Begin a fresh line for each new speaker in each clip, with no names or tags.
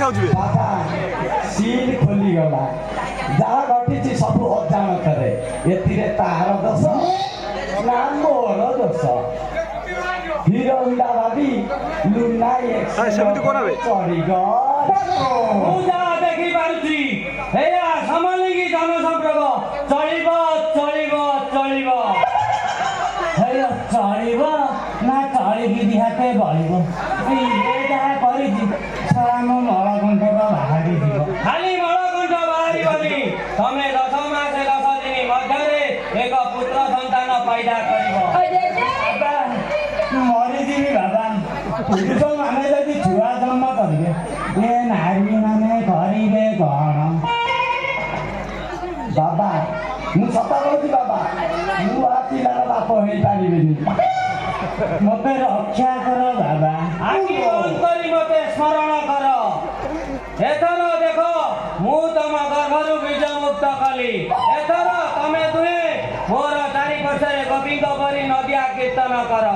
ଖାଉଥିବେ।
ସିଲ୍ ଖୋଲିଗଲା ଯାହା ଘଟିଛି ସବୁ ଅଜାଣତରେ ଏଥିରେ ତାହାର ଦୋଷ ନା ମୋର ଦୋଷ। ହିରୋ ହିରା ଭାବି ଲୁନା
ସେମିତି କରାବେ
ଚଢିଗଲା।
ମୁଁ ଯାହା ଦେଖିପାରୁଛି ଏଇଆ ସମାଳିକି ଜନସଂପର୍କ ଚଳିବ ଚଳିବ ଚଳିବ ଚଳିବ ନା ଚଳିକି ଦିହାତେ ବଳିବ। ଇଏ ଯାହା କରିଛି ମୋ ମଳକଣ୍ଠକ ବାହାରିଯିବ। ଖାଲି ମଳକଣ୍ଠ ବାହାରିବନି, ତମେ 10 ମାସ 10 ଦିନ ମଧ୍ୟରେ ଏକ ପୁତ୍ର ସନ୍ତାନ ପୈଦା କରିବ। ବାବା ମରିଯିବି ବାବା। ପୁରୁଷ ମାନେ ଯଦି ଛୁଆ ଜନ୍ମ କରିବେ ଏ ନାରୀ ମାନେ କରିବେ କଣ?
ବାବା ମୁଁ ସତ କହୁଛି ବାବା, ମୁଁ ଆ ପିଲାର ବାପ ହେଇପାରିବିନି।
ମତେ ରକ୍ଷା କର ବାବା। ଆଖି ବନ୍ଦ କରି ମତେ ସ୍ମରଣ କର। ଏଥର ଦେଖ ମୁଁ ତମ ଗର୍ଭରୁ ବୀଜ ମୁକ୍ତ କଲି। ଏଥର ତମେ ଦୁହେଁ ମୋର ଚାରିପାର୍ଶ୍ୱରେ ଗୋପୀଙ୍କ ପରି ନଦିଆ କୀର୍ତ୍ତନ କର।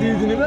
ଦି ଦିନ